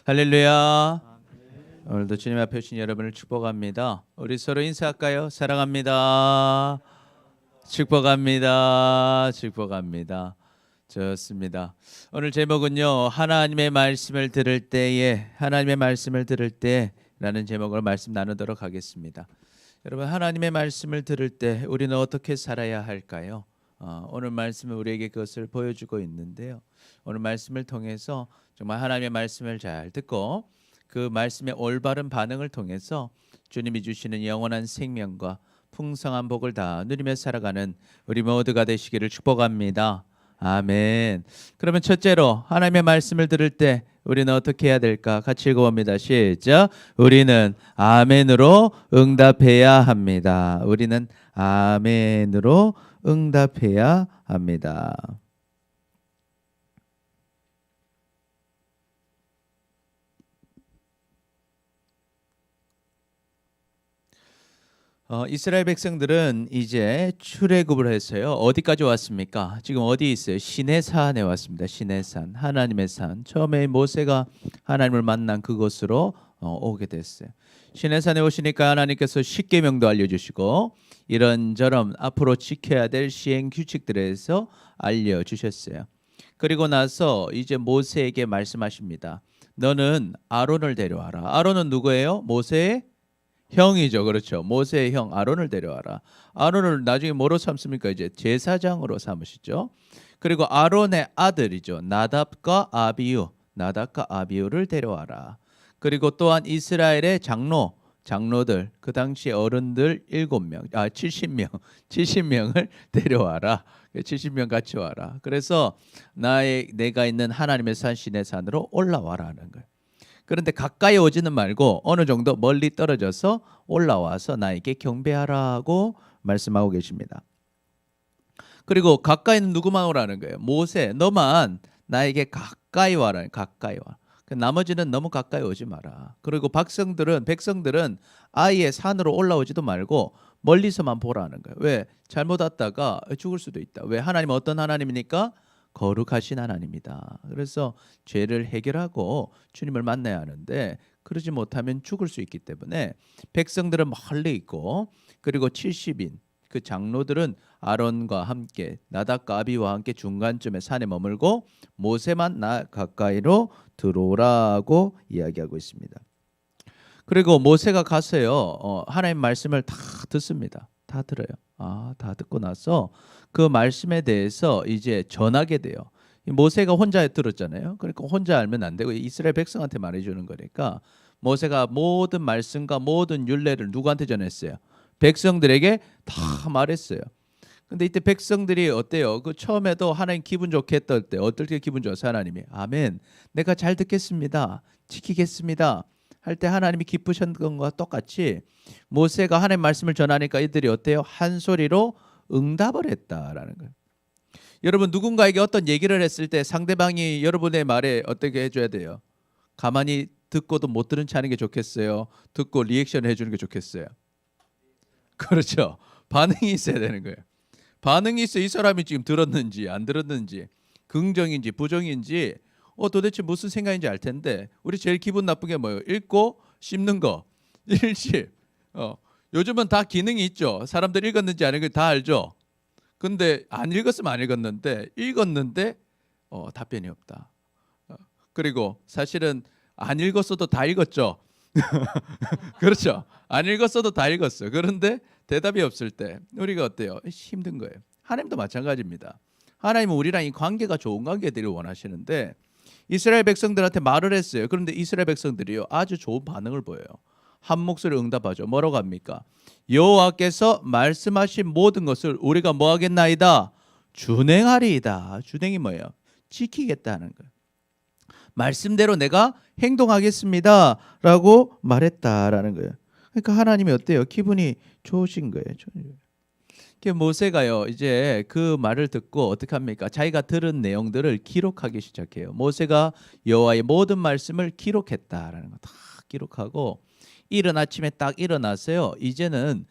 할렐루야. 오늘도 주님 앞에 오신 여러분을 축복합니다. 우리 서로 인사할까요? 사랑합니다. 축복합니다. 축복합니다. 좋습니다. 오늘 제목은요, 하나님의 말씀을 들을 때에, 하나님의 말씀을 들을 때라는 제목으로 말씀 나누도록 하겠습니다. 여러분, 하나님의 말씀을 들을 때 우리는 어떻게 살아야 할까요? 오늘 말씀은 우리에게 그것을 보여주고 있는데요. 오늘 말씀을 통해서 정말 하나님의 말씀을 잘 듣고 그 말씀의 올바른 반응을 통해서 주님이 주시는 영원한 생명과 풍성한 복을 다 누리며 살아가는 우리 모두가 되시기를 축복합니다. 아멘. 그러면 첫째로 하나님의 말씀을 들을 때 우리는 어떻게 해야 될까? 같이 읽어봅니다. 시작. 우리는 아멘으로 응답해야 합니다. 우리는 아멘으로 응답해야 합니다. 이스라엘 백성들은 이제 출애굽을 했어요. 어디까지 왔습니까? 지금 어디 있어요? 시내산에 왔습니다. 시내산, 하나님의 산. 처음에 모세가 하나님을 만난 그곳으로 오게 됐어요. 시내산에 오시니까 하나님께서 십계명도 알려주시고 이런저런 앞으로 지켜야 될 시행 규칙들에 대해서 알려주셨어요. 그리고 나서 이제 모세에게 말씀하십니다. 너는 아론을 데려와라. 아론은 누구예요? 모세의 형이죠. 그렇죠. 모세의 형 아론을 데려와라. 아론을 나중에 뭐로 삼습니까? 이제 제사장으로 삼으시죠. 그리고 아론의 아들이죠. 나답과 아비유. 나답과 아비유를 데려와라. 그리고 또한 이스라엘의 장로들 그 당시 어른들 70명을 데려와라. 70명 같이 와라. 그래서 내가 있는 하나님의 산 시내산으로 올라와라는 거예요. 그런데 가까이 오지는 말고 어느 정도 멀리 떨어져서 올라와서 나에게 경배하라고 말씀하고 계십니다. 그리고 가까이는 누구만 오라는 거예요? 모세, 너만 나에게 가까이 와라. 가까이 와. 나머지는 너무 가까이 오지 마라. 그리고 백성들은 아예 산으로 올라오지도 말고 멀리서만 보라는 거예요. 왜? 잘못 왔다가 죽을 수도 있다. 왜? 하나님은 어떤 하나님이니까? 거룩하신 하나님이다. 그래서 죄를 해결하고 주님을 만나야 하는데 그러지 못하면 죽을 수 있기 때문에 백성들은 멀리 있고 그리고 70인 그 장로들은 아론과 함께 나답과 아비와 함께 중간쯤에 산에 머물고 모세만 가까이로 들어오라고 이야기하고 있습니다. 그리고 모세가 가서요 하나님 말씀을 다 듣습니다. 다 들어요. 다 듣고 나서 그 말씀에 대해서 이제 전하게 돼요. 모세가 혼자 들었잖아요. 그러니까 혼자 알면 안 되고 이스라엘 백성한테 말해주는 거니까 모세가 모든 말씀과 모든 율례를 누구한테 전했어요? 백성들에게 다 말했어요. 근데 이때 백성들이 어때요? 그 처음에도 하나님 기분 좋게 했던 때 어떻게 기분 좋았어요? 하나님이 아멘. 내가 잘 듣겠습니다. 지키겠습니다. 할 때 하나님이 기쁘셨던 것과 똑같이 모세가 하나님 말씀을 전하니까 이들이 어때요? 한 소리로 응답을 했다라는 거예요. 여러분 누군가에게 어떤 얘기를 했을 때 상대방이 여러분의 말에 어떻게 해줘야 돼요? 가만히 듣고도 못 들은 체 하는 게 좋겠어요? 듣고 리액션을 해주는 게 좋겠어요? 그렇죠. 반응이 있어야 되는 거예요. 반응이 있어 이 사람이 지금 들었는지 안 들었는지 긍정인지 부정인지 도대체 무슨 생각인지 알 텐데 우리 제일 기분 나쁜 게 뭐예요? 읽고 씹는 거. 일십. 요즘은 다 기능이 있죠. 사람들 읽었는지 안 읽었는지 다 알죠. 근데 안 읽었으면 안 읽었는데 답변이 없다. 그리고 사실은 안 읽었어도 다 읽었죠. 그렇죠. 안 읽었어도 다 읽었어요. 그런데 대답이 없을 때 우리가 어때요? 힘든 거예요. 하나님도 마찬가지입니다. 하나님은 우리랑 이 관계가 좋은 관계들을 원하시는데 이스라엘 백성들한테 말을 했어요. 그런데 이스라엘 백성들이요 아주 좋은 반응을 보여요. 한 목소리로 응답하죠. 뭐라고 합니까? 여호와께서 말씀하신 모든 것을 우리가 뭐 하겠나이다? 준행하리이다. 준행이 뭐예요? 지키겠다는 거예요. 말씀대로 내가 행동하겠습니다 라고 말했다라는 거예요. 그러니까 하나님이 어때요? 기분이 좋으신 거예요. 모세가요 이제 그 말을 듣고 어떻게 합니까? 자기가 들은 내용들을 기록하기 시작해요. 모세가 여호와의 모든 말씀을 기록했다라는 거 다 기록하고 이른 아침에 딱 일어나서요 이제는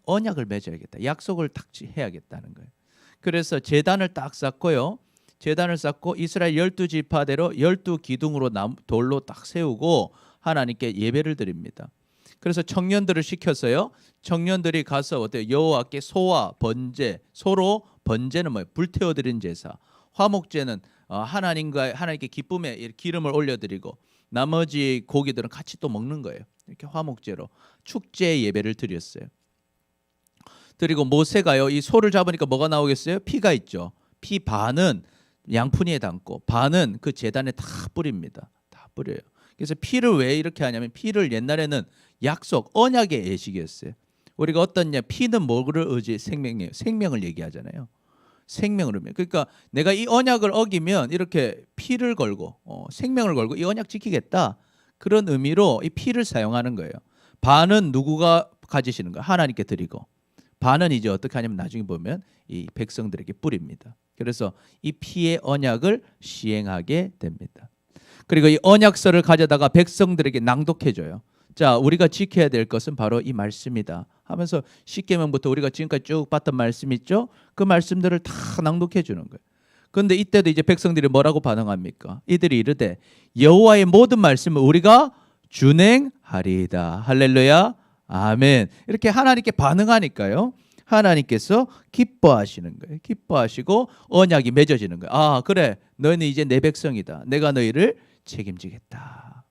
언약을 맺어야겠다. 약속을 딱 해야겠다는 거예요. 그래서 제단을 딱 쌓고요 제단을 쌓고 이스라엘 12지파대로 12기둥으로 돌로 딱 세우고 하나님께 예배를 드립니다. 그래서 청년들을 시켰어요. 청년들이 가서 어때요? 여호와께 소와 번제, 소로 번제는 뭐예요? 불태워드린 제사. 화목제는 하나님께 기쁨의 기름을 올려드리고 나머지 고기들은 같이 또 먹는 거예요. 이렇게 화목제로 축제 예배를 드렸어요. 그리고 모세가요, 이 소를 잡으니까 뭐가 나오겠어요? 피가 있죠. 피 반은 양푼이에 담고 반은 그 제단에 다 뿌립니다. 다 뿌려요. 그래서 피를 왜 이렇게 하냐면 피를 옛날에는 약속, 언약의 예식이었어요. 우리가 어떤 피는 뭐를 의지? 생명이에요. 생명을 얘기하잖아요. 생명을 의미. 그러니까 내가 이 언약을 어기면 이렇게 피를 걸고 생명을 걸고 이 언약 지키겠다. 그런 의미로 이 피를 사용하는 거예요. 반은 누구가 가지시는 거예요? 하나님께 드리고 반은 이제 어떻게 하냐면 나중에 보면 이 백성들에게 뿌립니다. 그래서 이 피의 언약을 시행하게 됩니다. 그리고 이 언약서를 가져다가 백성들에게 낭독해줘요. 자, 우리가 지켜야 될 것은 바로 이 말씀이다 하면서 십계명부터 우리가 지금까지 쭉 봤던 말씀 있죠? 그 말씀들을 다 낭독해 주는 거예요. 그런데 이때도 이제 백성들이 뭐라고 반응합니까? 이들이 이르되 여호와의 모든 말씀을 우리가 준행하리이다. 할렐루야. 아멘. 이렇게 하나님께 반응하니까요. 하나님께서 기뻐하시는 거예요. 기뻐하시고 언약이 맺어지는 거예요. 아, 그래. 너희는 이제 내 백성이다. 내가 너희를 책임지겠다.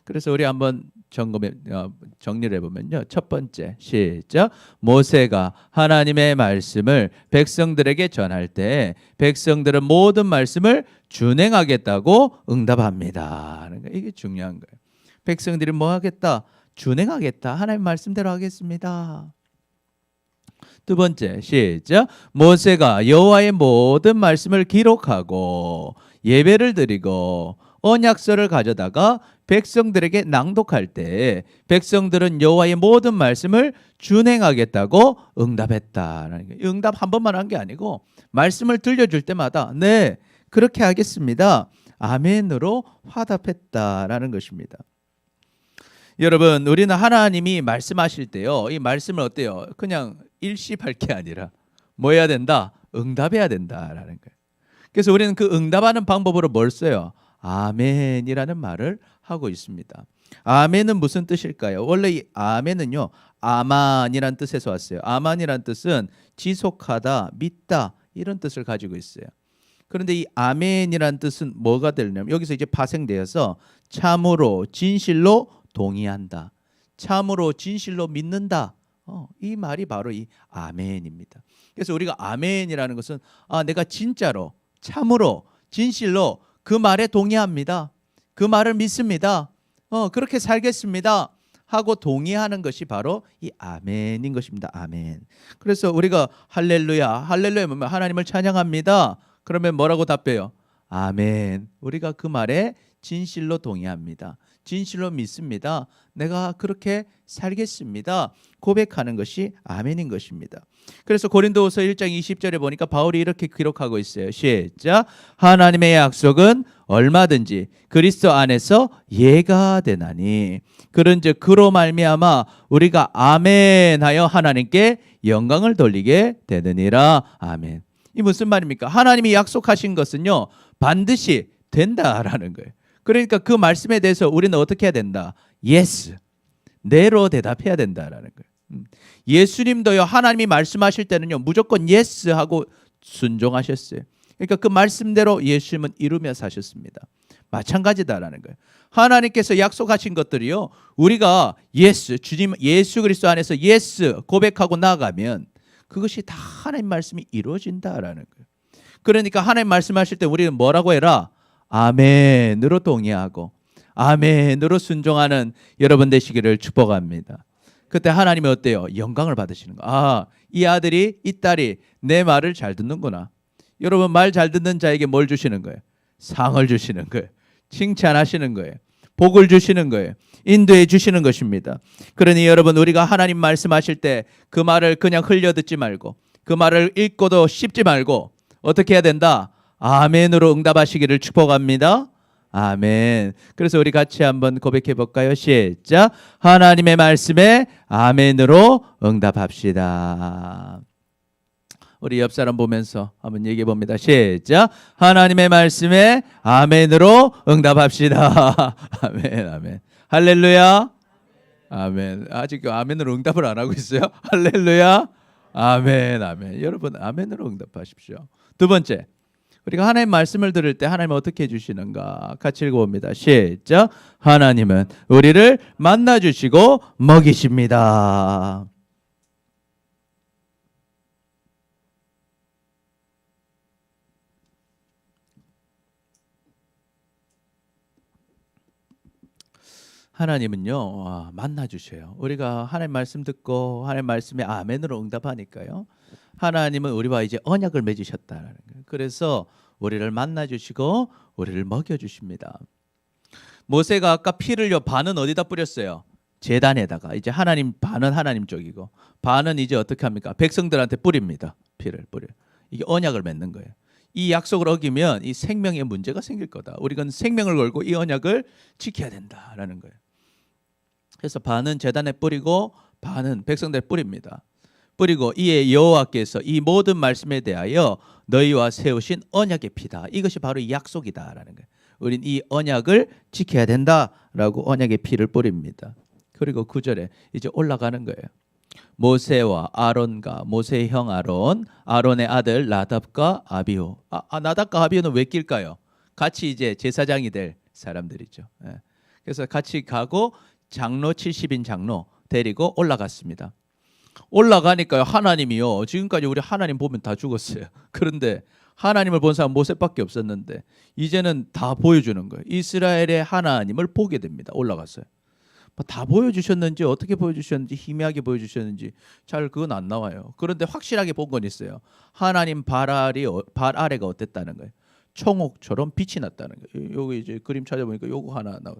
그래서 우리 한번 정리를 해보면요. 첫 번째, 시작. 모세가 하나님의 말씀을 백성들에게 전할 때 백성들은 모든 말씀을 준행하겠다고 응답합니다. 이게 중요한 거예요. 백성들이 뭐 하겠다? 준행하겠다. 하나님 말씀대로 하겠습니다. 두 번째, 시작. 모세가 여호와의 모든 말씀을 기록하고 예배를 드리고 언약서를 가져다가 백성들에게 낭독할 때 백성들은 여호와의 모든 말씀을 준행하겠다고 응답했다라는 거예요. 응답 한 번만 한 게 아니고 말씀을 들려줄 때마다 네, 그렇게 하겠습니다. 아멘으로 화답했다라는 것입니다. 여러분, 우리는 하나님이 말씀하실 때요, 이 말씀을 어때요? 그냥 일시할 게 아니라 뭐 해야 된다? 응답해야 된다라는 거예요. 그래서 우리는 그 응답하는 방법으로 뭘 써요? 아멘이라는 말을 하고 있습니다. 아멘은 무슨 뜻일까요? 원래 이 아멘은요, 아만이란 뜻에서 왔어요. 아만이란 뜻은 지속하다, 믿다 이런 뜻을 가지고 있어요. 그런데 이 아멘이란 뜻은 뭐가 되냐면 여기서 이제 파생되어서 참으로 진실로 동의한다. 참으로 진실로 믿는다. 이 말이 바로 이 아멘입니다. 그래서 우리가 아멘이라는 것은 내가 진짜로 참으로 진실로 그 말에 동의합니다. 그 말을 믿습니다. 그렇게 살겠습니다. 하고 동의하는 것이 바로 이 아멘인 것입니다. 아멘. 그래서 우리가 할렐루야, 할렐루야 하면 하나님을 찬양합니다. 그러면 뭐라고 답해요? 아멘. 우리가 그 말에 진실로 동의합니다. 진실로 믿습니다. 내가 그렇게 살겠습니다. 고백하는 것이 아멘인 것입니다. 그래서 고린도후서 1장 20절에 보니까 바울이 이렇게 기록하고 있어요. 시작. 하나님의 약속은 얼마든지 그리스도 안에서 예가 되나니 그런즉 그로 말미암아 우리가 아멘하여 하나님께 영광을 돌리게 되느니라. 아멘. 이 무슨 말입니까? 하나님이 약속하신 것은요, 반드시 된다라는 거예요. 그러니까 그 말씀에 대해서 우리는 어떻게 해야 된다? 예스, 네로 대답해야 된다라는 거예요. 예수님도요, 하나님이 말씀하실 때는요, 무조건 예스 하고 순종하셨어요. 그러니까 그 말씀대로 예수님은 이루며 사셨습니다. 마찬가지다라는 거예요. 하나님께서 약속하신 것들이요, 우리가 예스, 주님 예수 그리스도 안에서 예스 고백하고 나가면 그것이 다 하나님 말씀이 이루어진다라는 거예요. 그러니까 하나님 말씀하실 때 우리는 뭐라고 해라? 아멘으로 동의하고 아멘으로 순종하는 여러분 되시기를 축복합니다. 그때 하나님이 어때요? 영광을 받으시는 거. 이 아들이, 이 딸이 내 말을 잘 듣는구나. 여러분, 말 잘 듣는 자에게 뭘 주시는 거예요? 상을 주시는 거예요. 칭찬하시는 거예요. 복을 주시는 거예요. 인도해 주시는 것입니다. 그러니 여러분, 우리가 하나님 말씀하실 때 그 말을 그냥 흘려 듣지 말고 그 말을 읽고도 씹지 말고 어떻게 해야 된다? 아멘으로 응답하시기를 축복합니다. 아멘. 그래서 우리 같이 한번 고백해 볼까요? 시작. 하나님의 말씀에 아멘으로 응답합시다. 우리 옆 사람 보면서 한번 얘기해 봅니다. 시작. 하나님의 말씀에 아멘으로 응답합시다. 아멘, 아멘. 할렐루야. 아멘. 아직 아멘으로 응답을 안 하고 있어요. 할렐루야. 아멘, 아멘. 여러분 아멘으로 응답하십시오. 두 번째, 우리가 하나님 말씀을 들을 때 하나님은 어떻게 해주시는가 같이 읽어봅니다. 시작. 하나님은 우리를 만나주시고 먹이십니다. 하나님은요 만나주셔요. 우리가 하나님 말씀 듣고 하나님 말씀에 아멘으로 응답하니까요, 하나님은 우리와 이제 언약을 맺으셨다는 거예요. 그래서 우리를 만나주시고 우리를 먹여주십니다. 모세가 아까 피를요 반은 어디다 뿌렸어요? 제단에다가. 이제 하나님 반은 하나님 쪽이고 반은 이제 어떻게 합니까? 백성들한테 뿌립니다. 피를 뿌려. 이게 언약을 맺는 거예요. 이 약속을 어기면 이 생명에 문제가 생길 거다. 우리가 생명을 걸고 이 언약을 지켜야 된다라는 거예요. 그래서 반은 제단에 뿌리고 반은 백성들에 뿌립니다. 뿌리고 이에 여호와께서 이 모든 말씀에 대하여 너희와 세우신 언약의 피다. 이것이 바로 이 약속이다라는 거예요. 우린 이 언약을 지켜야 된다라고 언약의 피를 뿌립니다. 그리고 9절에 이제 올라가는 거예요. 모세와 아론과 모세의 형 아론, 아론의 아들 나답과 아비후. 나답과 아비후는 왜 낄까요? 같이 이제 제사장이 될 사람들이죠. 예. 그래서 같이 가고 장로 70인 장로 데리고 올라갔습니다. 올라가니까요 하나님이요, 지금까지 우리 하나님 보면 다 죽었어요. 그런데 하나님을 본 사람 모세밖에 없었는데 이제는 다 보여주는 거예요. 이스라엘의 하나님을 보게 됩니다. 올라갔어요. 다 보여주셨는지 어떻게 보여주셨는지 희미하게 보여주셨는지 잘 그건 안 나와요. 그런데 확실하게 본 건 있어요. 하나님 발 아래가 어땠다는 거예요. 청옥처럼 빛이 났다는 거예요. 여기 이제 그림 찾아보니까 요거 하나 나와.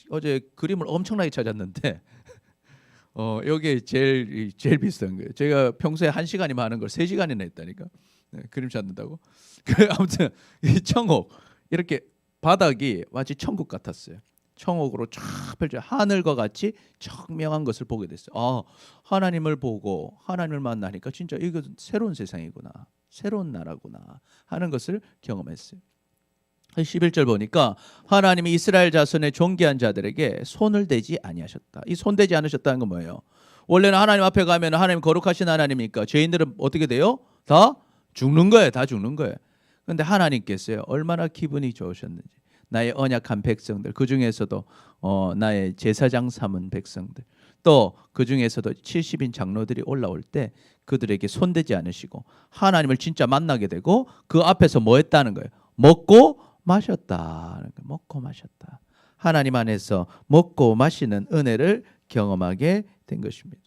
어제 그림을 엄청나게 찾았는데 여기 제일 비싼 거예요. 제가 평소에 1시간이면 하는 걸 3시간이나 했다니까. 네, 그림 찾는다고. 아무튼 이 청옥 이렇게 바닥이 마치 천국 같았어요. 청옥으로 쫙 펼쳐 하늘과 같이 청명한 것을 보게 됐어요. 하나님을 보고 하나님을 만나니까 진짜 이것은 새로운 세상이구나, 새로운 나라구나 하는 것을 경험했어요. 11절 보니까 하나님이 이스라엘 자손의 존귀한 자들에게 손을 대지 아니하셨다. 이 손 대지 않으셨다는 건 뭐예요? 원래는 하나님 앞에 가면 하나님 거룩하신 하나님이니까 죄인들은 어떻게 돼요? 다 죽는 거예요. 다 죽는 거예요. 그런데 하나님께서요 얼마나 기분이 좋으셨는지, 나의 언약한 백성들, 그 중에서도 나의 제사장 삼은 백성들, 또 그 중에서도 70인 장로들이 올라올 때 그들에게 손대지 않으시고 하나님을 진짜 만나게 되고 그 앞에서 뭐 했다는 거예요? 먹고 마셨다. 먹고 마셨다. 하나님 안에서 먹고 마시는 은혜를 경험하게 된 것입니다.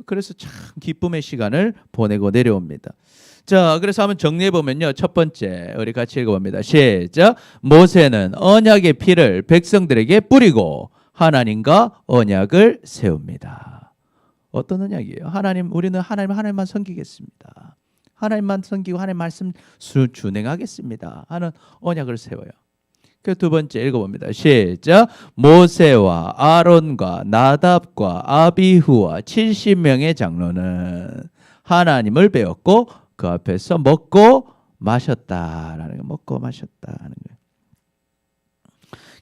그래서 참 기쁨의 시간을 보내고 내려옵니다. 자, 그래서 한번 정리해 보면요. 첫 번째 우리 같이 읽어봅니다. 시작. 모세는 언약의 피를 백성들에게 뿌리고 하나님과 언약을 세웁니다. 어떤 언약이에요? 우리는 하나님만 섬기겠습니다. 하나님만 섬기고 하나님 말씀 준행하겠습니다 하는 언약을 세워요. 그 두 번째 읽어봅니다. 시작. 모세와 아론과 나답과 아비후와 70명의 장로는 하나님을 배웠고 그 앞에서 먹고 마셨다라는 거, 먹고 마셨다는 거예요.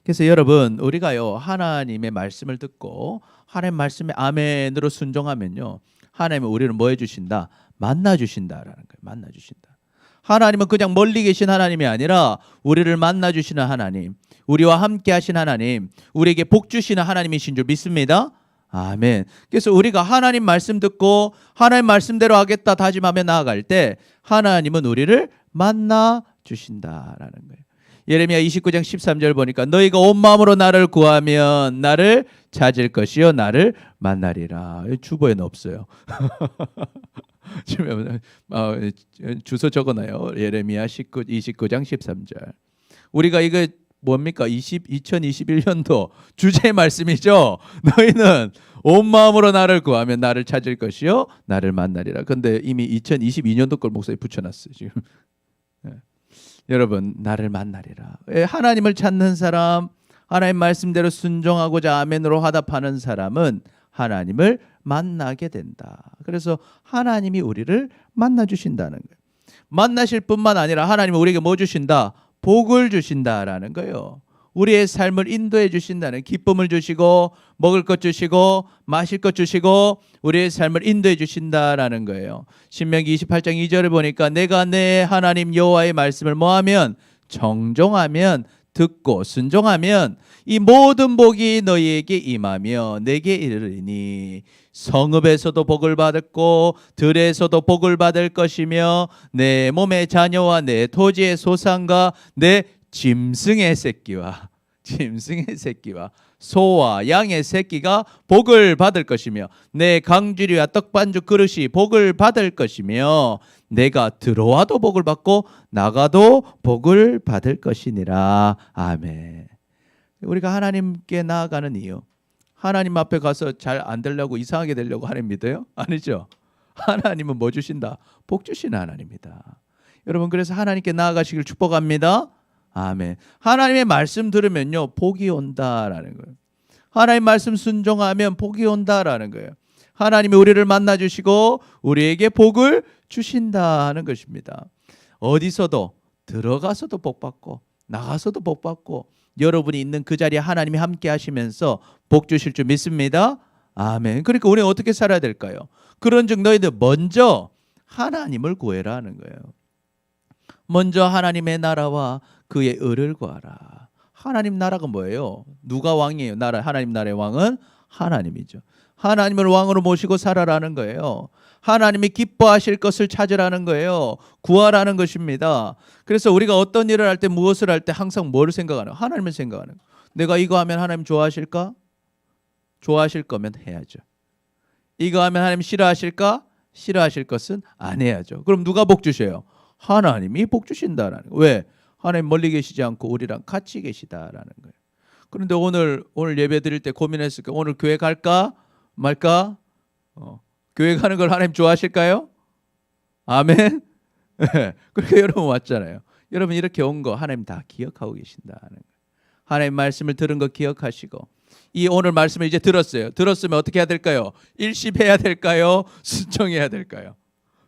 그래서 여러분 우리가요 하나님의 말씀을 듣고 하나님 말씀에 아멘으로 순종하면요 하나님은 우리를 뭐 해주신다? 만나주신다라는 거예요. 만나주신다. 하나님은 그냥 멀리 계신 하나님이 아니라 우리를 만나주시는 하나님, 우리와 함께 하신 하나님, 우리에게 복 주시는 하나님이신 줄 믿습니다. 아멘. 그래서 우리가 하나님 말씀 듣고 하나님 말씀대로 하겠다 다짐하며 나아갈 때 하나님은 우리를 만나주신다라는 거예요. 예레미야 29장 13절 보니까 너희가 온 마음으로 나를 구하면 나를 찾을 것이요 나를 만나리라. 주보에는 없어요. 주소 적어놔요. 예레미야 29장 13절. 우리가 이거 뭡니까? 2021년도 주제 말씀이죠. 너희는 온 마음으로 나를 구하면 나를 찾을 것이요 나를 만나리라. 근데 이미 2022년도 걸 목소리 붙여놨어요 지금. 여러분 나를 만나리라. 하나님을 찾는 사람, 하나님 말씀대로 순종하고자 아멘으로 화답하는 사람은 하나님을 만나게 된다. 그래서 하나님이 우리를 만나 주신다는 거예요. 만나실 뿐만 아니라 하나님은 우리에게 뭐 주신다? 복을 주신다라는 거예요. 우리의 삶을 인도해 주신다는, 기쁨을 주시고 먹을 것 주시고 마실 것 주시고 우리의 삶을 인도해 주신다라는 거예요. 신명기 28장 2절을 보니까 내가 내 하나님 여호와의 말씀을 뭐하면? 정종하면, 듣고 순종하면 이 모든 복이 너희에게 임하며 내게 이르리니 성읍에서도 복을 받았고 들에서도 복을 받을 것이며 내 몸의 자녀와 내 토지의 소산과 내 짐승의 새끼와 소와 양의 새끼가 복을 받을 것이며 내 강주리와 떡반죽 그릇이 복을 받을 것이며 내가 들어와도 복을 받고 나가도 복을 받을 것이니라. 아멘. 우리가 하나님께 나아가는 이유, 하나님 앞에 가서 잘 안 되려고 이상하게 되려고 하나님 믿어요? 아니죠. 하나님은 뭐 주신다? 복 주시는 하나님입니다. 여러분, 그래서 하나님께 나아가시길 축복합니다. 아멘. 하나님의 말씀 들으면요 복이 온다라는 거예요. 하나님 말씀 순종하면 복이 온다라는 거예요. 하나님이 우리를 만나 주시고 우리에게 복을 주신다는 것입니다. 어디서도 들어가서도 복 받고 나가서도 복 받고 여러분이 있는 그 자리에 하나님이 함께 하시면서 복 주실 줄 믿습니다. 아멘. 그러니까 우리는 어떻게 살아야 될까요? 그런즉 너희들 먼저 하나님을 구해라 하는 거예요. 먼저 하나님의 나라와 그의 의를 구하라. 하나님 나라가 뭐예요? 누가 왕이에요? 하나님 나라의 왕은 하나님이죠. 하나님을 왕으로 모시고 살아라는 거예요. 하나님이 기뻐하실 것을 찾으라는 거예요. 구하라는 것입니다. 그래서 우리가 어떤 일을 할 때, 무엇을 할 때 항상 뭐를 생각하는 거예요? 하나님을 생각하는 거예요. 내가 이거 하면 하나님 좋아하실까? 좋아하실 거면 해야죠. 이거 하면 하나님 싫어하실까? 싫어하실 것은 안 해야죠. 그럼 누가 복 주셔요? 하나님이 복 주신다라는 거예요. 왜? 하나님 멀리 계시지 않고 우리랑 같이 계시다라는 거예요. 그런데 오늘 예배 드릴 때 고민했을 때 오늘 교회 갈까 말까? 교회 가는 걸 하나님 좋아하실까요? 아멘. 그렇게 여러분 왔잖아요. 여러분 이렇게 온 거 하나님 다 기억하고 계신다는 거예요. 하나님 말씀을 들은 거 기억하시고 이 오늘 말씀을 이제 들었어요. 들었으면 어떻게 해야 될까요? 일십해야 될까요? 순종해야 될까요?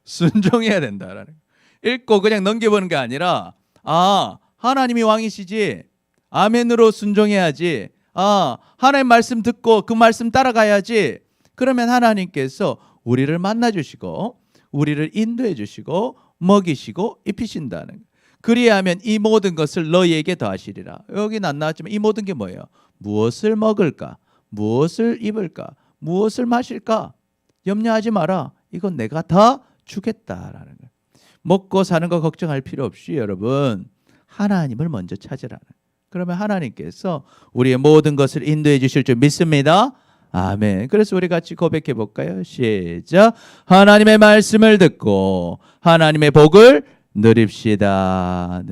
순종해야 된다라는 거예요. 읽고 그냥 넘겨보는 게 아니라 하나님이 왕이시지. 아멘으로 순종해야지. 하나님 말씀 듣고 그 말씀 따라가야지. 그러면 하나님께서 우리를 만나주시고 우리를 인도해 주시고 먹이시고 입히신다는 거예요. 그리하면 이 모든 것을 너희에게 더하시리라. 여기는 안 나왔지만 이 모든 게 뭐예요? 무엇을 먹을까? 무엇을 입을까? 무엇을 마실까? 염려하지 마라. 이건 내가 다 주겠다라는 거예요. 먹고 사는 거 걱정할 필요 없이 여러분 하나님을 먼저 찾으라는 거예요. 그러면 하나님께서 우리의 모든 것을 인도해 주실 줄 믿습니다. 아멘. 그래서 우리 같이 고백해 볼까요? 시작. 하나님의 말씀을 듣고 하나님의 복을 누립시다.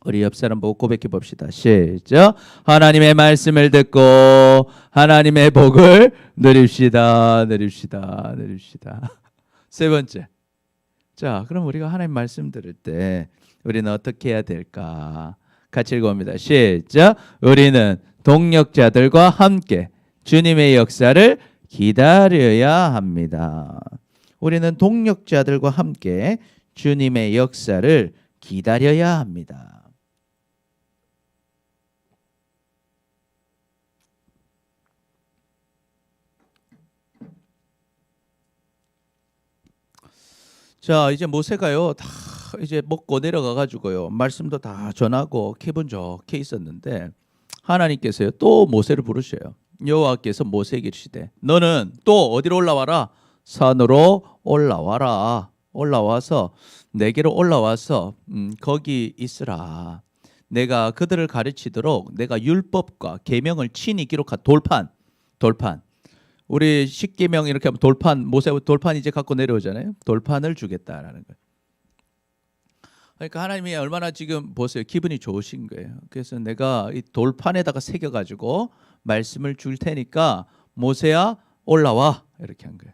우리 옆 사람 보고 고백해 봅시다. 시작. 하나님의 말씀을 듣고 하나님의 복을 누립시다. 세 번째. 자, 그럼 우리가 하나님 말씀 들을 때 우리는 어떻게 해야 될까? 같이 읽어봅니다. 시작. 우리는 동역자들과 함께 주님의 역사를 기다려야 합니다. 우리는 동역자들과 함께 주님의 역사를 기다려야 합니다. 자, 이제 모세가요 다 이제 먹고 내려가 가지고요 말씀도 다 전하고 기분 좋게 있었는데 하나님께서요 또 모세를 부르셔요. 여호와께서 모세에게 이르시되 너는 또 어디로 올라와라? 산으로 올라와라. 올라와서 내게로 올라와서 거기 있으라. 내가 그들을 가르치도록 내가 율법과 계명을 친히 기록한 돌판. 우리 십계명 이렇게 하면 돌판, 모세 돌판 이제 갖고 내려오잖아요. 돌판을 주겠다라는 거예요. 그러니까 하나님이 얼마나 지금 보세요. 기분이 좋으신 거예요. 그래서 내가 이 돌판에다가 새겨가지고 말씀을 줄 테니까 모세야 올라와 이렇게 한 거예요.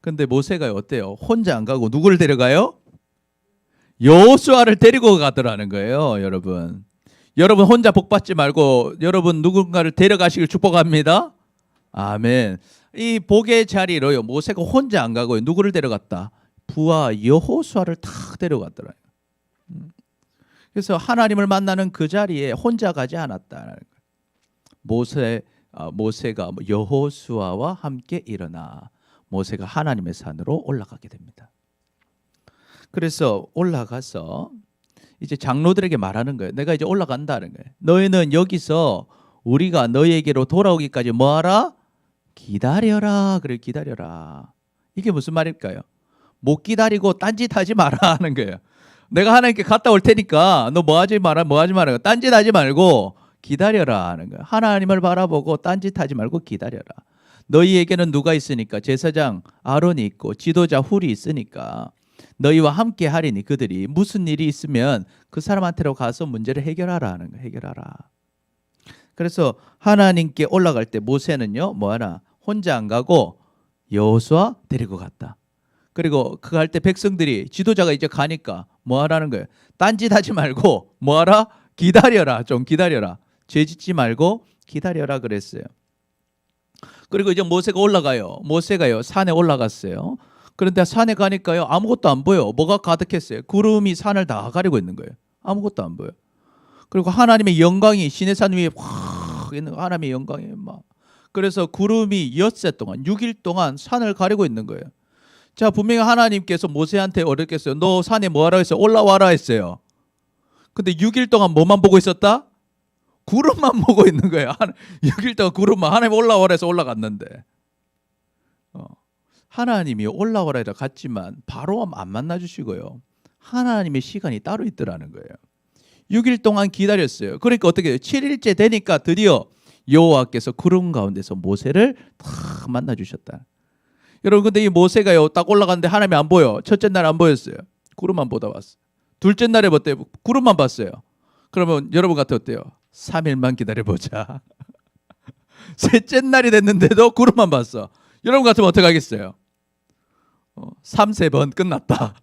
근데 모세가 어때요? 혼자 안 가고 누구를 데려가요? 여호수아를 데리고 가더라는 거예요. 여러분 혼자 복 받지 말고 여러분 누군가를 데려가시길 축복합니다. 아멘. 이 복의 자리로요. 모세가 혼자 안 가고요. 누구를 데려갔다? 부하 여호수아를 탁 데려갔더라. 그래서 하나님을 만나는 그 자리에 혼자 가지 않았다. 모세가 여호수아와 함께 일어나 모세가 하나님의 산으로 올라가게 됩니다. 그래서 올라가서 이제 장로들에게 말하는 거예요. 내가 이제 올라간다는 거예요. 너희는 여기서 우리가 너희에게로 돌아오기까지 뭐하라? 기다려라. 그래, 기다려라. 이게 무슨 말일까요? 못 기다리고 딴짓하지 마라 하는 거예요. 내가 하나님께 갔다 올 테니까 너 뭐하지 마라, 딴짓하지 말고 기다려라 하는 거예요. 하나님을 바라보고 딴짓하지 말고 기다려라. 너희에게는 누가 있으니까? 제사장 아론이 있고 지도자 훌이 있으니까 너희와 함께 하리니 그들이 무슨 일이 있으면 그 사람한테로 가서 문제를 해결하라 하는 거예요. 해결하라. 그래서 하나님께 올라갈 때 모세는요, 뭐하나 혼자 안 가고 여호수아 데리고 갔다. 그리고 그 갈 때 백성들이 지도자가 이제 가니까 뭐하라는 거예요? 딴짓하지 말고 뭐하라? 기다려라. 좀 기다려라. 죄 짓지 말고 기다려라 그랬어요. 그리고 이제 모세가 올라가요. 모세가요 산에 올라갔어요. 그런데 산에 가니까요 아무것도 안 보여. 뭐가 가득했어요? 구름이 산을 다 가리고 있는 거예요. 아무것도 안 보여. 그리고 하나님의 영광이 시내산 위에 확 있는 하나님의 영광이 막. 그래서 구름이 엿새 동안 6일 동안 산을 가리고 있는 거예요. 자, 분명히 하나님께서 모세한테 어렵겠어요. 너 산에 뭐하라 했어요? 올라와라 했어요. 근데 6일 동안 뭐만 보고 있었다? 구름만 보고 있는 거예요. 6일 동안 구름만. 하나님 올라오라 해서 올라갔는데 하나님이 올라오라 해서 갔지만 바로 안 만나주시고요. 하나님의 시간이 따로 있더라는 거예요. 6일 동안 기다렸어요. 그러니까 어떻게 해요? 7일째 되니까 드디어 여호와께서 구름 가운데서 모세를 다 만나주셨다. 여러분, 근데 이 모세가요 딱 올라갔는데 하나님이 안 보여. 첫째 날 안 보였어요. 구름만 보다 왔어요. 둘째 날에 어때요? 구름만 봤어요. 그러면 여러분 같아 어때요? 3일만 기다려보자. 셋째 날이 됐는데도 구름만 봤어. 여러분 같으면 어떻게 하겠어요? 3-4번 끝났다.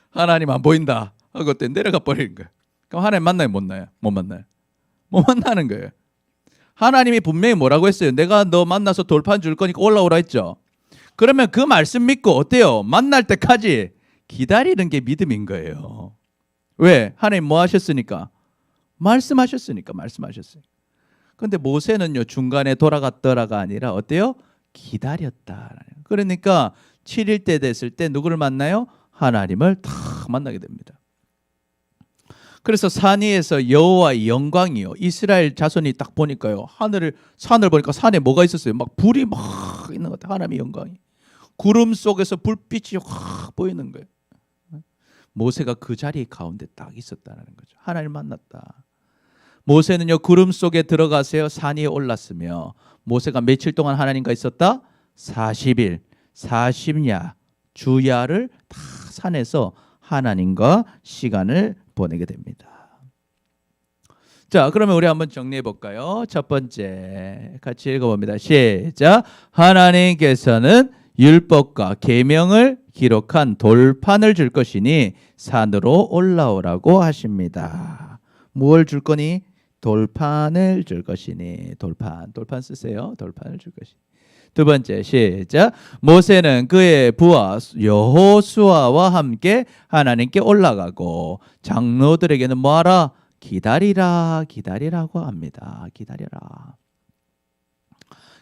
하나님 안 보인다 하고 그때 내려가 버리는 거예요. 그럼 하나님 만나요? 못 만나요? 못 만나요? 못 만나는 거예요. 하나님이 분명히 뭐라고 했어요? 내가 너 만나서 돌판 줄 거니까 올라오라 했죠. 그러면 그 말씀 믿고 어때요? 만날 때까지 기다리는 게 믿음인 거예요. 왜? 하나님 뭐 하셨으니까? 말씀하셨으니까. 그런데 모세는요 중간에 돌아갔더라가 아니라 어때요? 기다렸다. 그러니까 7일 때 됐을 때 누구를 만나요? 하나님을 다 만나게 됩니다. 그래서 산 위에서 여호와의 영광이요. 이스라엘 자손이 딱 보니까요. 산을 보니까 산에 뭐가 있었어요? 막 불이 막 있는 것 같아요. 하나님의 영광이. 구름 속에서 불빛이 확 보이는 거예요. 모세가 그 자리 가운데 딱 있었다는 거죠. 하나님을 만났다. 모세는요 구름 속에 들어가세요. 산 위에 올랐으며 모세가 며칠 동안 하나님과 있었다? 40일, 40야, 주야를 다 산에서 하나님과 시간을 보내게 됩니다. 자, 그러면 우리 한번 정리해 볼까요? 첫 번째 같이 읽어봅니다. 시작. 하나님께서는 율법과 계명을 기록한 돌판을 줄 것이니 산으로 올라오라고 하십니다. 뭘 줄 거니? 돌판을 줄 것이니. 돌판 쓰세요. 돌판을 줄 것이니. 두 번째 시작. 모세는 그의 부하 여호수아와 함께 하나님께 올라가고 장로들에게는 뭐하라? 기다리라고 합니다. 기다려라.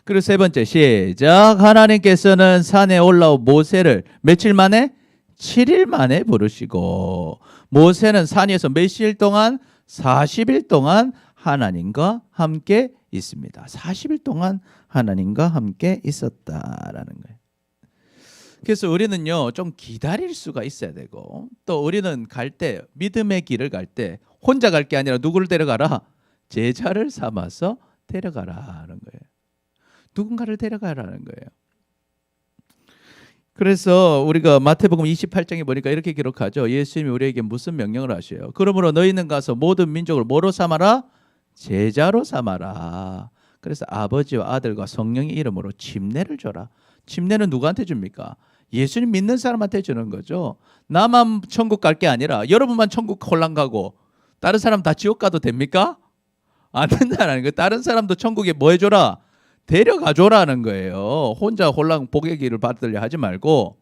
그리고 세 번째 시작. 하나님께서는 산에 올라온 모세를 며칠 만에? 7일 만에 부르시고 모세는 산에서 몇일 동안? 40일 동안 하나님과 함께 있습니다. 40일 동안 하나님과 함께 있었다라는 거예요. 그래서 우리는요 좀 기다릴 수가 있어야 되고 또 우리는 갈 때 믿음의 길을 갈 때 혼자 갈 게 아니라 누구를 데려가라? 제자를 삼아서 데려가라는 거예요. 누군가를 데려가라는 거예요. 그래서 우리가 마태복음 28장에 보니까 이렇게 기록하죠. 예수님이 우리에게 무슨 명령을 하셔요? 그러므로 너희는 가서 모든 민족을 뭐로 삼아라? 제자로 삼아라. 그래서 아버지와 아들과 성령의 이름으로 침례를 줘라. 침례는 누구한테 줍니까? 예수님 믿는 사람한테 주는 거죠. 나만 천국 갈 게 아니라 여러분만 천국 혼란 가고 다른 사람 다 지옥 가도 됩니까? 안 된다는 거예요. 다른 사람도 천국에 뭐 해줘라? 데려가줘라는 거예요. 혼자 홀랑 복의 길을 받으려 하지 말고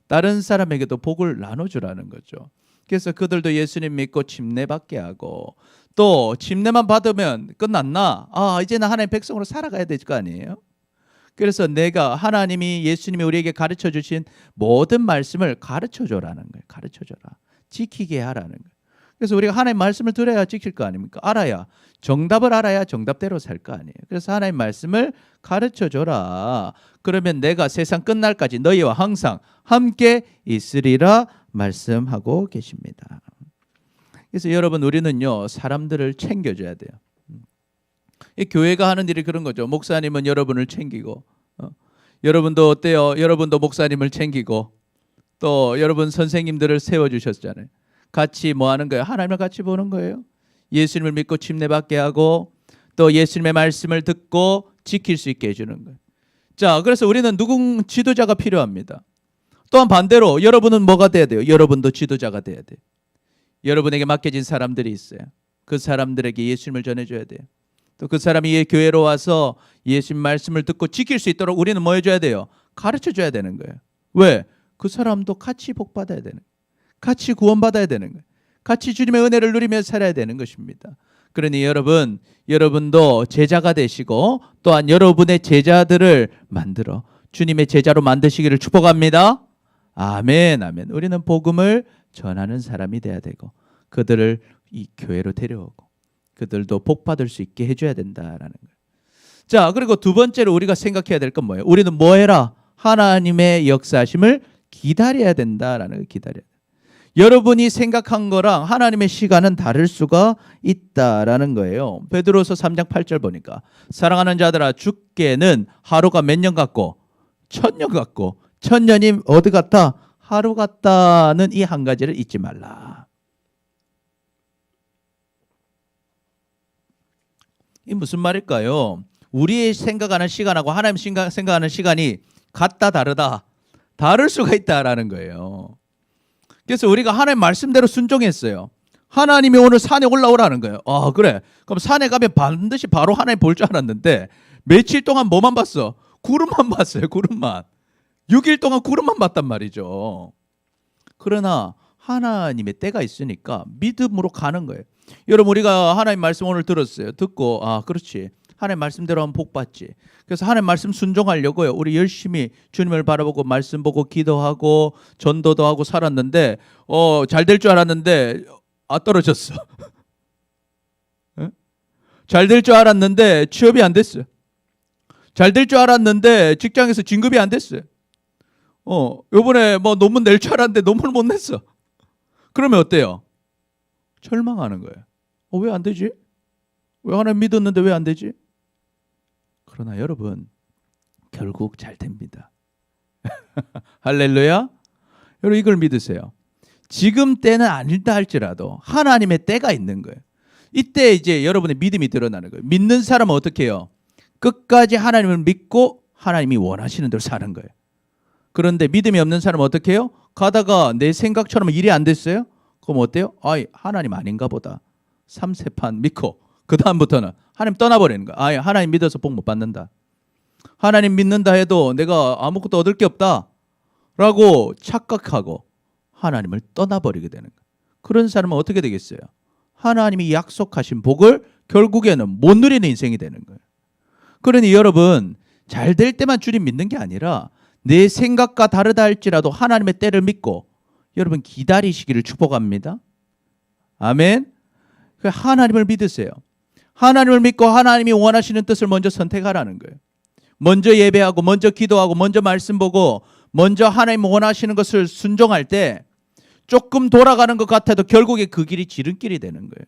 다른 사람에게도 복을 나눠주라는 거죠. 그래서 그들도 예수님 믿고 침례받게 하고, 또 침례만 받으면 끝났나? 이제는 하나님의 백성으로 살아가야 될 거 아니에요. 그래서 내가 하나님이 예수님이 우리에게 가르쳐 주신 모든 말씀을 가르쳐 줘라는 거예요. 가르쳐 줘라. 지키게 하라는 거예요. 그래서 우리가 하나님 말씀을 들어야 지킬 거 아닙니까? 알아야, 정답을 알아야 정답대로 살 거 아니에요. 그래서 하나님 말씀을 가르쳐 줘라. 그러면 내가 세상 끝날까지 너희와 항상 함께 있으리라 말씀하고 계십니다. 그래서 여러분, 우리는요, 사람들을 챙겨줘야 돼요. 이 교회가 하는 일이 그런 거죠. 목사님은 여러분을 챙기고, 여러분도 어때요? 여러분도 목사님을 챙기고, 또 여러분 선생님들을 세워주셨잖아요. 같이 뭐 하는 거예요? 하나님을 같이 보는 거예요. 예수님을 믿고 침례받게 하고, 또 예수님의 말씀을 듣고 지킬 수 있게 해주는 거예요. 자, 그래서 우리는 지도자가 필요합니다. 또한 반대로 여러분은 뭐가 돼야 돼요? 여러분도 지도자가 돼야 돼요. 여러분에게 맡겨진 사람들이 있어요. 그 사람들에게 예수님을 전해줘야 돼요. 또 그 사람이 교회로 와서 예수님 말씀을 듣고 지킬 수 있도록 우리는 뭐 해줘야 돼요? 가르쳐줘야 되는 거예요. 왜? 그 사람도 같이 복받아야 되는 거예요. 같이 구원받아야 되는 거예요. 같이 주님의 은혜를 누리며 살아야 되는 것입니다. 그러니 여러분도 제자가 되시고, 또한 여러분의 제자들을 만들어 주님의 제자로 만드시기를 축복합니다. 아멘, 아멘. 우리는 복음을 전하는 사람이 돼야 되고, 그들을 이 교회로 데려오고 그들도 복 받을 수 있게 해줘야 된다라는 거예요. 자, 그리고 두 번째로 우리가 생각해야 될 건 뭐예요? 우리는 뭐 해라? 하나님의 역사하심을 기다려야 된다라는 거예요. 기다려야 돼. 여러분이 생각한 거랑 하나님의 시간은 다를 수가 있다라는 거예요. 베드로서 3장 8절 보니까, 사랑하는 자들아, 주께는 하루가 몇 년 같고 1000년 같고 1000년이 어디 같다? 하루 같다는 이 한 가지를 잊지 말라. 이 무슨 말일까요? 우리 생각하는 시간하고 하나님 생각하는 시간이 같다 다르다, 다를 수가 있다라는 거예요. 그래서 우리가 하나님 말씀대로 순종했어요. 하나님이 오늘 산에 올라오라는 거예요. 그래. 그럼 산에 가면 반드시 바로 하나님 볼 줄 알았는데, 며칠 동안 뭐만 봤어? 구름만 봤어요. 구름만. 6일 동안 구름만 봤단 말이죠. 그러나 하나님의 때가 있으니까 믿음으로 가는 거예요. 여러분, 우리가 하나님 말씀 오늘 들었어요. 듣고 그렇지, 하나님 말씀대로 하면 복 받지. 그래서 하나님 말씀 순종하려고요, 우리 열심히 주님을 바라보고 말씀 보고 기도하고 전도도 하고 살았는데 잘 될 줄 알았는데 떨어졌어. 잘 될 줄 알았는데 취업이 안 됐어요. 잘 될 줄 알았는데 직장에서 진급이 안 됐어요. 요번에 뭐 논문 낼 줄 알았는데 논문을 못 냈어. 그러면 어때요? 절망하는 거예요. 왜 안 되지? 왜 하나님 믿었는데 왜 안 되지? 그러나 여러분, 결국 잘 됩니다. 할렐루야. 여러분, 이걸 믿으세요. 지금 때는 아니다 할지라도 하나님의 때가 있는 거예요. 이때 이제 여러분의 믿음이 드러나는 거예요. 믿는 사람은 어떻게 해요? 끝까지 하나님을 믿고 하나님이 원하시는 대로 사는 거예요. 그런데 믿음이 없는 사람은 어떻게 해요? 가다가 내 생각처럼 일이 안 됐어요? 그럼 어때요? 하나님 아닌가 보다. 3세판 믿고 그 다음부터는 하나님 떠나버리는 거야. 하나님 믿어서 복 못 받는다. 하나님 믿는다 해도 내가 아무것도 얻을 게 없다 라고 착각하고 하나님을 떠나버리게 되는 거야. 그런 사람은 어떻게 되겠어요? 하나님이 약속하신 복을 결국에는 못 누리는 인생이 되는 거예요. 그러니 여러분, 잘 될 때만 주님 믿는 게 아니라 내 생각과 다르다 할지라도 하나님의 때를 믿고 여러분 기다리시기를 축복합니다. 아멘. 하나님을 믿으세요. 하나님을 믿고 하나님이 원하시는 뜻을 먼저 선택하라는 거예요. 먼저 예배하고 먼저 기도하고 먼저 말씀 보고 먼저 하나님 원하시는 것을 순종할 때 조금 돌아가는 것 같아도 결국에 그 길이 지름길이 되는 거예요.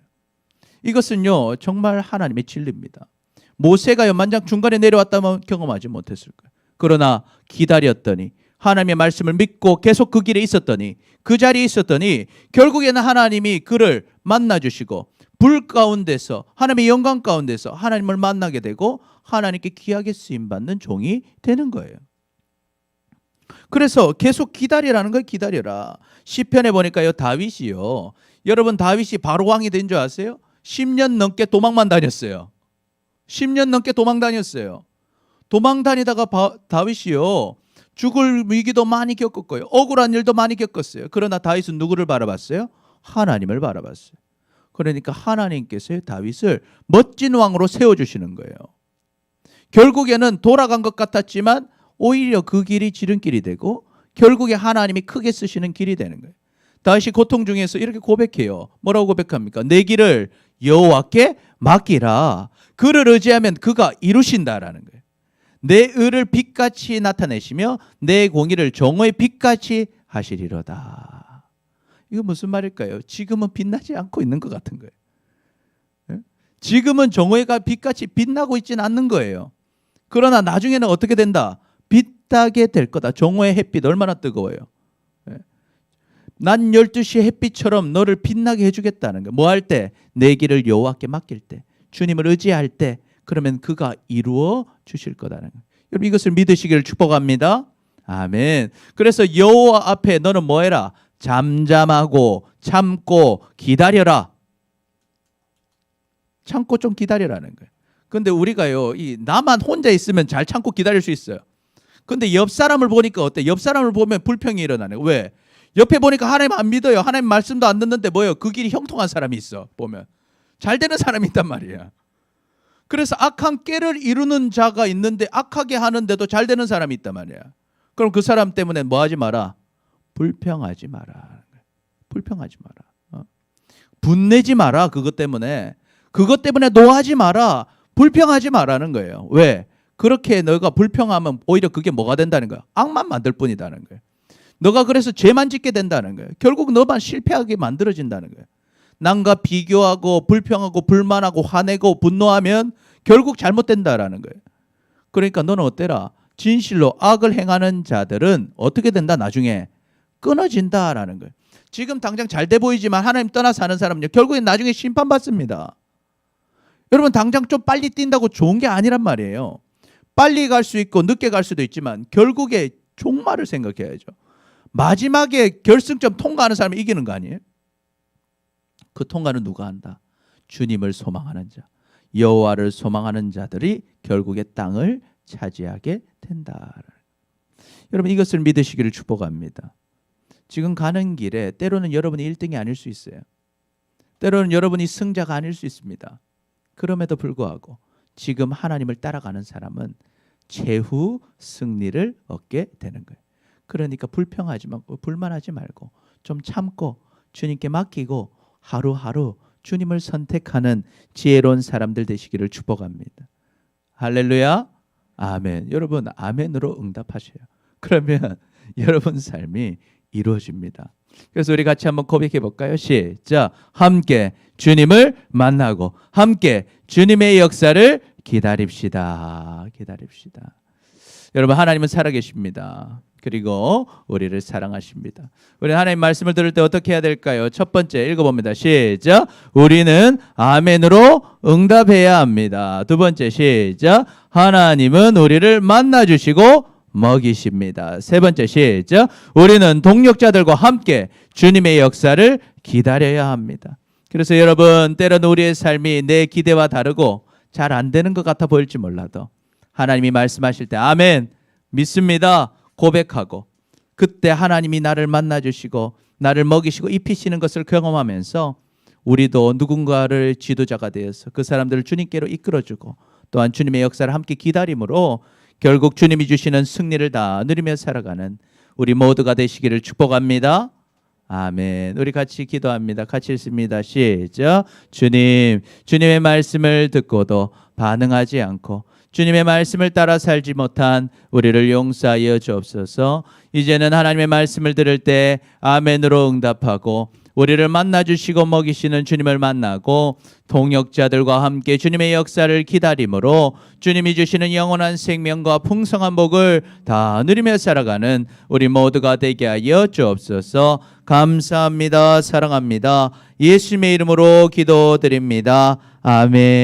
이것은요, 정말 하나님의 진리입니다. 모세가요, 만약 중간에 내려왔다면 경험하지 못했을 거예요. 그러나 기다렸더니, 하나님의 말씀을 믿고 계속 그 길에 있었더니, 그 자리에 있었더니 결국에는 하나님이 그를 만나주시고 불 가운데서, 하나님의 영광 가운데서 하나님을 만나게 되고 하나님께 귀하게 쓰임받는 종이 되는 거예요. 그래서 계속 기다리라는 걸. 기다려라. 시편에 보니까요, 다윗이요, 여러분 다윗이 바로 왕이 된 줄 아세요? 10년 넘게 도망만 다녔어요. 10년 넘게 도망 다녔어요. 도망 다니다가 다윗이요 죽을 위기도 많이 겪었고요. 억울한 일도 많이 겪었어요. 그러나 다윗은 누구를 바라봤어요? 하나님을 바라봤어요. 그러니까 하나님께서 다윗을 멋진 왕으로 세워주시는 거예요. 결국에는 돌아간 것 같았지만 오히려 그 길이 지름길이 되고 결국에 하나님이 크게 쓰시는 길이 되는 거예요. 다윗이 고통 중에서 이렇게 고백해요. 뭐라고 고백합니까? 내 길을 여호와께 맡기라. 그를 의지하면 그가 이루신다라는 거예요. 내 의를 빛같이 나타내시며 내 공의를 정오의 빛같이 하시리로다. 이거 무슨 말일까요? 지금은 빛나지 않고 있는 것 같은 거예요. 지금은 정오가 빛같이 빛나고 있지는 않는 거예요. 그러나 나중에는 어떻게 된다? 빛나게 될 거다. 정오의 햇빛 얼마나 뜨거워요. 낮 12시 햇빛처럼 너를 빛나게 해주겠다는 거예요. 뭐 할 때? 내 길을 여호와께 맡길 때, 주님을 의지할 때, 그러면 그가 이루어 주실 거다는 거예요. 여러분 이것을 믿으시기를 축복합니다. 아멘. 그래서 여호와 앞에 너는 뭐 해라? 잠잠하고 참고 기다려라. 참고 좀 기다려라는 거예요. 근데 우리가요, 나만 혼자 있으면 잘 참고 기다릴 수 있어요. 근데 옆 사람을 보니까 어때? 옆 사람을 보면 불평이 일어나네. 왜? 옆에 보니까 하나님 안 믿어요. 하나님 말씀도 안 듣는데 뭐예요? 그 길이 형통한 사람이 있어. 보면 잘 되는 사람이 있단 말이야. 그래서 악한 꾀를 이루는 자가 있는데 악하게 하는데도 잘 되는 사람이 있단 말이야. 그럼 그 사람 때문에 뭐 하지 마라? 불평하지 마라. 불평하지 마라. 분내지 마라. 그것 때문에 노하지 마라. 불평하지 마라는 거예요. 왜? 그렇게 너가 불평하면 오히려 그게 뭐가 된다는 거야? 악만 만들 뿐이다는 거예요. 너가 그래서 죄만 짓게 된다는 거예요. 결국 너만 실패하게 만들어진다는 거예요. 남과 비교하고 불평하고 불만하고 화내고 분노하면 결국 잘못된다라는 거예요. 그러니까 너는 어때라? 진실로 악을 행하는 자들은 어떻게 된다? 나중에 끊어진다라는 거예요. 지금 당장 잘 돼 보이지만 하나님 떠나 사는 사람은요, 결국엔 나중에 심판받습니다. 여러분 당장 좀 빨리 뛴다고 좋은 게 아니란 말이에요. 빨리 갈 수 있고 늦게 갈 수도 있지만 결국에 종말을 생각해야죠. 마지막에 결승점 통과하는 사람이 이기는 거 아니에요? 그 통과는 누가 한다? 주님을 소망하는 자, 여호와를 소망하는 자들이 결국에 땅을 차지하게 된다. 여러분 이것을 믿으시기를 축복합니다. 지금 가는 길에 때로는 여러분이 1등이 아닐 수 있어요. 때로는 여러분이 승자가 아닐 수 있습니다. 그럼에도 불구하고 지금 하나님을 따라가는 사람은 최후 승리를 얻게 되는 거예요. 그러니까 불평하지 말고 불만하지 말고 좀 참고 주님께 맡기고 하루하루 주님을 선택하는 지혜로운 사람들 되시기를 축복합니다. 할렐루야. 아멘. 여러분 아멘으로 응답하셔요. 그러면 여러분 삶이 이루어집니다. 그래서 우리 같이 한번 고백해 볼까요? 시작. 함께 주님을 만나고 함께 주님의 역사를 기다립시다. 기다립시다. 여러분 하나님은 살아계십니다. 그리고 우리를 사랑하십니다. 우리 하나님 말씀을 들을 때 어떻게 해야 될까요? 첫 번째 읽어봅니다. 시작. 우리는 아멘으로 응답해야 합니다. 두 번째 시작. 하나님은 우리를 만나주시고 먹이십니다. 세 번째 시작. 우리는 동력자들과 함께 주님의 역사를 기다려야 합니다. 그래서 여러분 때로는 우리의 삶이 내 기대와 다르고 잘 안 되는 것 같아 보일지 몰라도 하나님이 말씀하실 때 아멘 믿습니다 고백하고 그때 하나님이 나를 만나주시고 나를 먹이시고 입히시는 것을 경험하면서 우리도 누군가를 지도자가 되어서 그 사람들을 주님께로 이끌어주고 또한 주님의 역사를 함께 기다림으로 결국 주님이 주시는 승리를 다 누리며 살아가는 우리 모두가 되시기를 축복합니다. 아멘. 우리 같이 기도합니다. 같이 읽습니다. 시작. 주님, 주님의 말씀을 듣고도 반응하지 않고 주님의 말씀을 따라 살지 못한 우리를 용서하여 주옵소서. 이제는 하나님의 말씀을 들을 때 아멘으로 응답하고 우리를 만나주시고 먹이시는 주님을 만나고 동역자들과 함께 주님의 역사를 기다림으로 주님이 주시는 영원한 생명과 풍성한 복을 다 누리며 살아가는 우리 모두가 되게 하여 주옵소서. 감사합니다. 사랑합니다. 예수님의 이름으로 기도드립니다. 아멘.